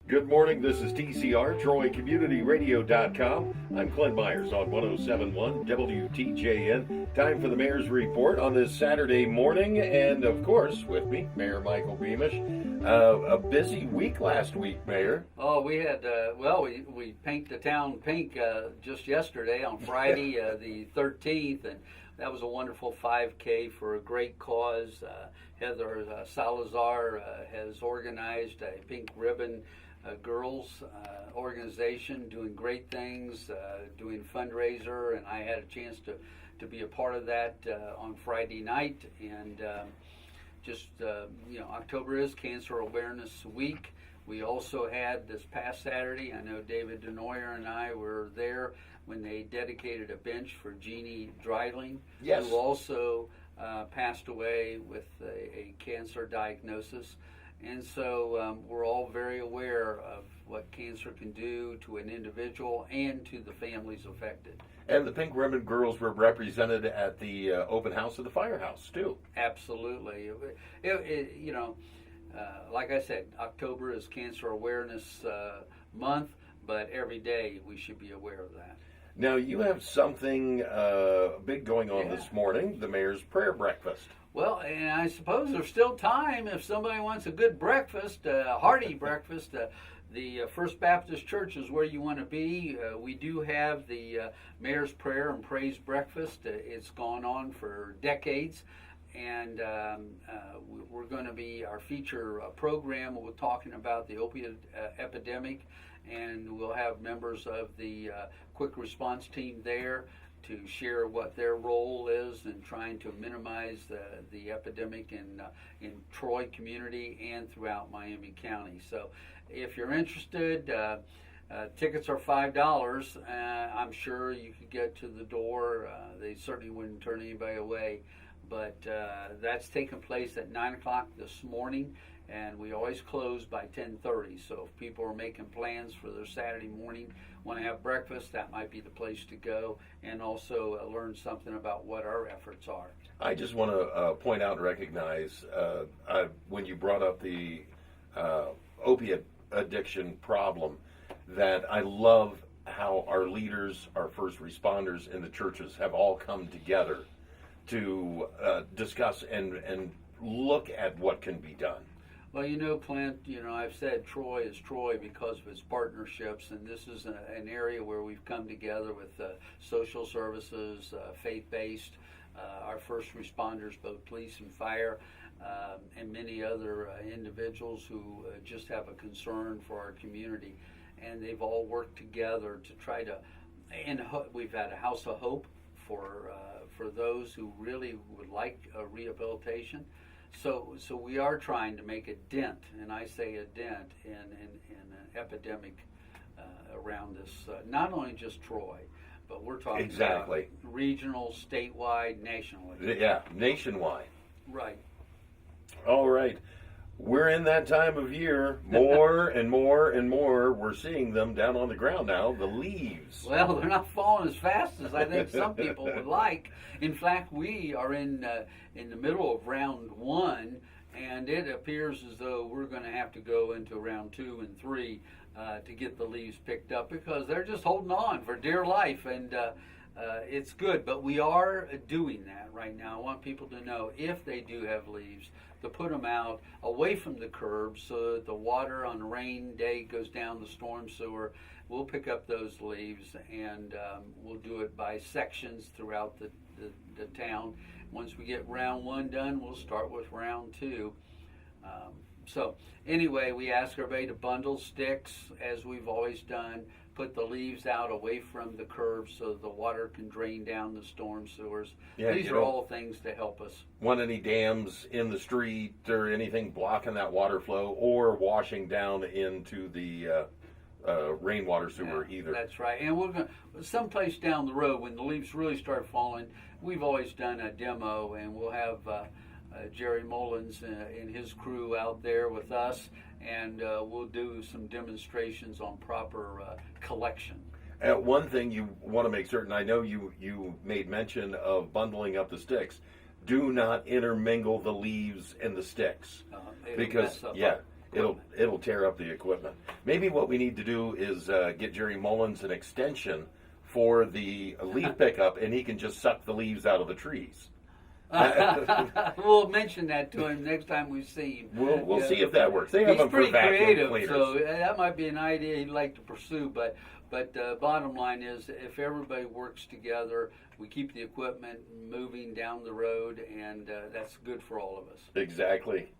Good morning. This is TCR, TroyCommunityRadio.com. I'm Clint Myers on 107.1 WTJN. Time for the Mayor's Report on this Saturday morning. And, of course, with me, Mayor Michael Beamish. A busy week last week, Mayor. Oh, we had, we paint the town pink just yesterday on Friday, the 13th, and that was a wonderful 5K for a great cause. Heather Salazar has organized a Pink Ribbon girls organization doing great things, doing fundraiser, and I had a chance to be a part of that on Friday night. And October is Cancer Awareness Week. We also had this past Saturday, I know David Denoyer and I were there when they dedicated a bench for Jeannie Dreiling, Yes. who also passed away with a cancer diagnosis. And so we're all very aware of what cancer can do to an individual and to the families affected. And the Pink Ribbon Girls were represented at the open house of the firehouse, too. Absolutely. Like I said, October is Cancer Awareness Month, but every day we should be aware of that. Now, you have something big going on this morning, the Mayor's Prayer Breakfast. Well, and I suppose there's still time if somebody wants a good breakfast, a hearty breakfast. The First Baptist Church is where you want to be. We do have the Mayor's Prayer and Praise Breakfast. It's gone on for decades, and we're going to be our feature program. We're talking about the opioid epidemic, and we'll have members of the quick response team there to share what their role is in trying to minimize the epidemic in Troy community and throughout Miami County. So if you're interested, tickets are $5. I'm sure you could get to the door. They certainly wouldn't turn anybody away. But that's taking place at 9 o'clock this morning, and we always close by 10:30. So if people are making plans for their Saturday morning, want to have breakfast, that might be the place to go, and also learn something about what our efforts are. I just want to point out and recognize when you brought up the opiate addiction problem, that I love how our leaders, our first responders in the churches have all come together to discuss and look at what can be done. Well, Clint, I've said Troy is Troy because of its partnerships, and this is an area where we've come together with social services, faith-based, our first responders, both police and fire, and many other individuals who just have a concern for our community. And they've all worked together to try to, and we've had a House of Hope for those who really would like a rehabilitation. So we are trying to make a dent, and I say a dent, in an epidemic around this, not only just Troy, but we're talking about regional, statewide, nationally. Yeah, nationwide. Right. All right. We're in that time of year. More and more and more, we're seeing them down on the ground now, the leaves. Well, they're not falling as fast as I think some people would like. In fact, we are in the middle of round 1, and it appears as though we're going to have to go into round 2 and 3 to get the leaves picked up, because they're just holding on for dear life, and it's good. But we are doing that right now. I want people to know, if they do have leaves, to put them out away from the curb so that the water on a rain day goes down the storm sewer. We'll pick up those leaves, and we'll do it by sections throughout the town. Once we get round 1 done, we'll start with round 2. So anyway, we ask everybody to bundle sticks, as we've always done. Put the leaves out away from the curb so the water can drain down the storm sewers. Yeah, These are all things to help us. Want any dams in the street or anything blocking that water flow or washing down into the rainwater sewer either. That's right. And we're going to, someplace down the road, when the leaves really start falling, we've always done a demo, and we'll have Jerry Mullins and his crew out there with us, and we'll do some demonstrations on proper collection. One thing you want to make certain, I know you made mention of bundling up the sticks. Do not intermingle the leaves and the sticks, because equipment. It'll tear up the equipment. Maybe what we need to do is get Jerry Mullins an extension for the leaf pickup, and he can just suck the leaves out of the trees. We'll mention that to him next time we see him. We'll see if that works. They have He's them for pretty vacuum creative, cleaners. so that might be an idea he'd like to pursue. But bottom line is, if everybody works together, we keep the equipment moving down the road, and that's good for all of us. Exactly.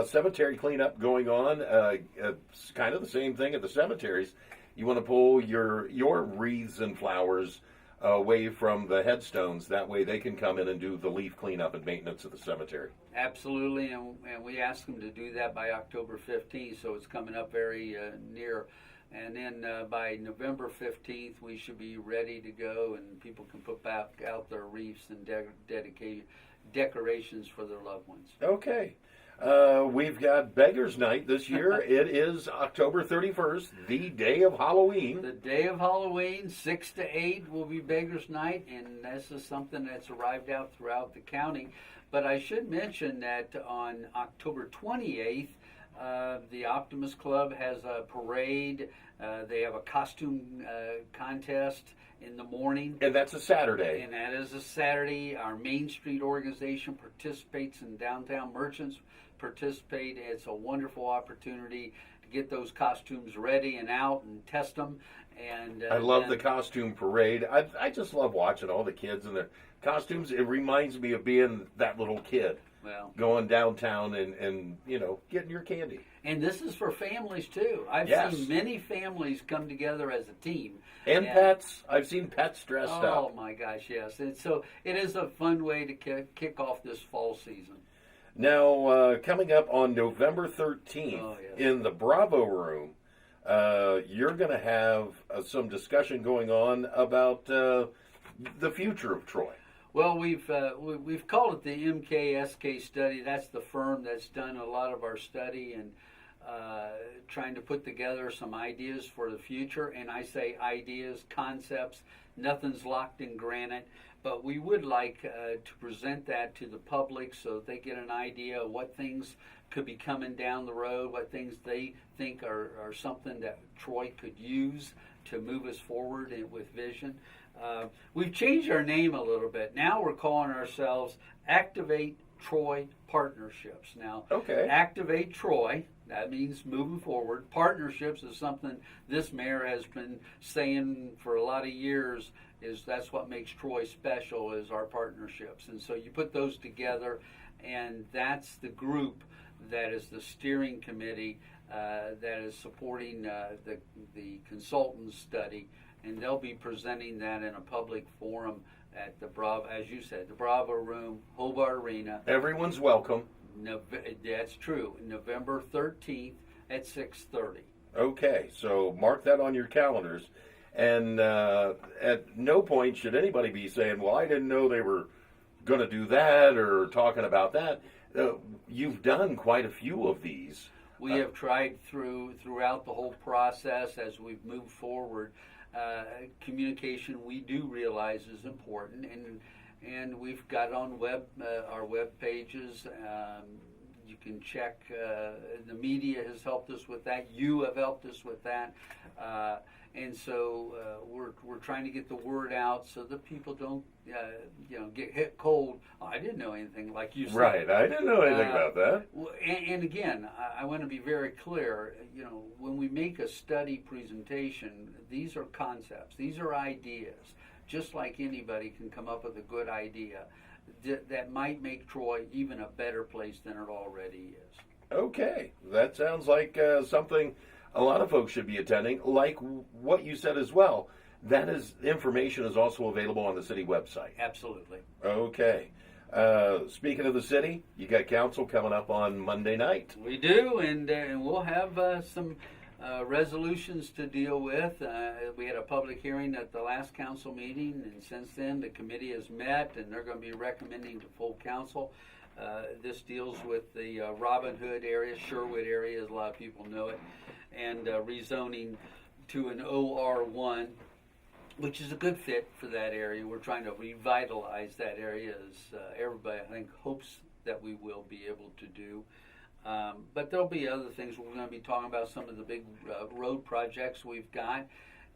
Cemetery cleanup going on. It's kind of the same thing at the cemeteries. You want to pull your wreaths and flowers away from the headstones. That way they can come in and do the leaf cleanup and maintenance of the cemetery. Absolutely, and we asked them to do that by October 15th, so it's coming up very near. And then by November 15th, we should be ready to go, and people can put back out their wreaths and decorations for their loved ones. Okay. We've got Beggars Night this year. It is October 31st, the day of Halloween. The day of Halloween, 6 to 8 will be Beggars Night, and this is something that's arrived out throughout the county. But I should mention that on October 28th, the Optimist Club has a parade. They have a costume contest in the morning. And that's a Saturday. And that is a Saturday. Our Main Street organization participates, and downtown merchants participate. It's a wonderful opportunity to get those costumes ready and out and test them. And I love the costume parade. I just love watching all the kids in their costumes. It reminds me of being that little kid. Well, going downtown and getting your candy. And this is for families too. I've seen many families come together as a team. And pets. I've seen pets dressed up. Oh my gosh, yes. And so it is a fun way to kick off this fall season. Now, coming up on November 13th in the Bravo Room, you're going to have some discussion going on about the future of Troy. Well, we've called it the MKSK Study. That's the firm that's done a lot of our study and trying to put together some ideas for the future. And I say ideas, concepts. Nothing's locked in granite, but we would like to present that to the public so that they get an idea of what things could be coming down the road, what things they think are something that Troy could use to move us forward with vision. We've changed our name a little bit. Now we're calling ourselves Activate Troy Partnerships. Now, Activate Troy, that means moving forward. Partnerships is something this mayor has been saying for a lot of years, is that's what makes Troy special, is our partnerships. And so you put those together, and that's the group that is the steering committee that is supporting the consultant study. And they'll be presenting that in a public forum at the Bravo, as you said, the Bravo Room, Hobart Arena. Everyone's welcome. That's true. November 13th at 6:30. Okay, so mark that on your calendars. And at no point should anybody be saying, well, I didn't know they were going to do that or talking about that. You've done quite a few of these. We have tried throughout the whole process as we've moved forward. Communication, we do realize, is important, and we've got on our web pages. You can check. The media has helped us with that. You have helped us with that, and so we're trying to get the word out so that people don't get hit cold. Oh, I didn't know anything, like you said. Right, I didn't know anything about that. And again, I want to be very clear. When we make a study presentation, these are concepts. These are ideas. Just like anybody can come up with a good idea that might make Troy even a better place than it already is. Okay, that sounds like something a lot of folks should be attending. Like what you said as well, that information is also available on the city website. Absolutely. Okay. Speaking of the city, you got council coming up on Monday night. We do, and we'll have some resolutions to deal with. We had a public hearing at the last council meeting, and since then the committee has met, and they're going to be recommending to full council. This deals with the Robin Hood area, Sherwood area, as a lot of people know it, and rezoning to an OR1, which is a good fit for that area. We're trying to revitalize that area, as everybody, I think, hopes that we will be able to do. But there'll be other things. We're going to be talking about some of the big road projects we've got.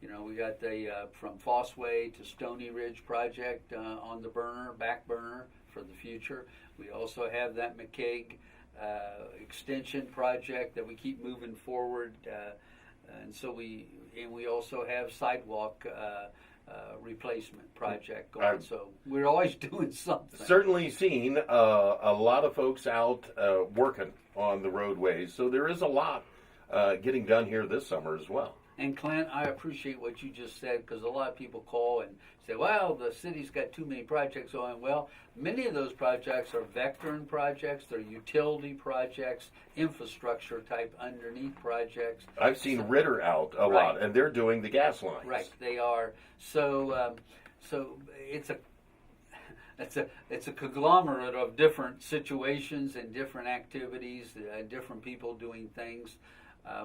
You know, we got the from Fossway to Stony Ridge project on the back burner for the future. We also have that McKeag extension project that we keep moving forward, and so we also have sidewalk replacement project going. So we're always doing something. Certainly seen a lot of folks out working on the roadways. So there is a lot getting done here this summer as well. And Clint, I appreciate what you just said, because a lot of people call and say, well, the city's got too many projects on. Well, many of those projects are veteran projects, they're utility projects, infrastructure type underneath projects. I've seen Ritter out a lot, and they're doing the gas lines. Right, they are. So it's a conglomerate of different situations and different activities, different people doing things.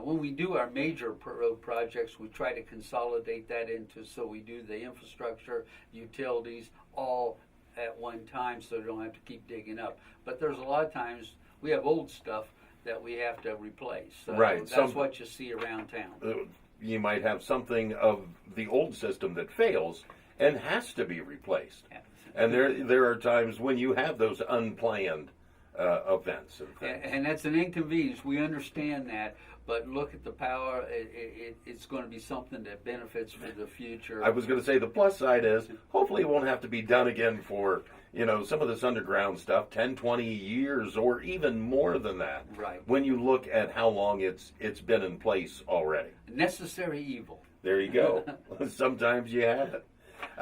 When we do our major road projects, we try to consolidate that so we do the infrastructure, utilities, all at one time, so we don't have to keep digging up. But there's a lot of times we have old stuff that we have to replace. So that's what you see around town. You might have something of the old system that fails and has to be replaced. Yeah. And there are times when you have those unplanned events and things. And that's an inconvenience. We understand that. But look at the power. It's going to be something that benefits for the future. I was going to say the plus side is hopefully it won't have to be done again for, some of this underground stuff, 10, 20 years or even more than that. Right. When you look at how long it's been in place already. Necessary evil. There you go. Sometimes you have it.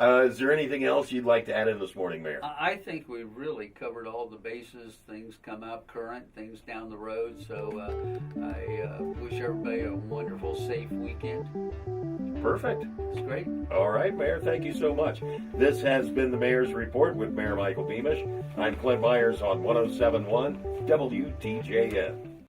Is there anything else you'd like to add in this morning, Mayor? I think we really covered all the bases. Things come up current, things down the road. So I wish everybody a wonderful, safe weekend. Perfect. It's great. All right, Mayor, thank you so much. This has been the Mayor's Report with Mayor Michael Beamish. I'm Clint Myers on 107.1 WTJN.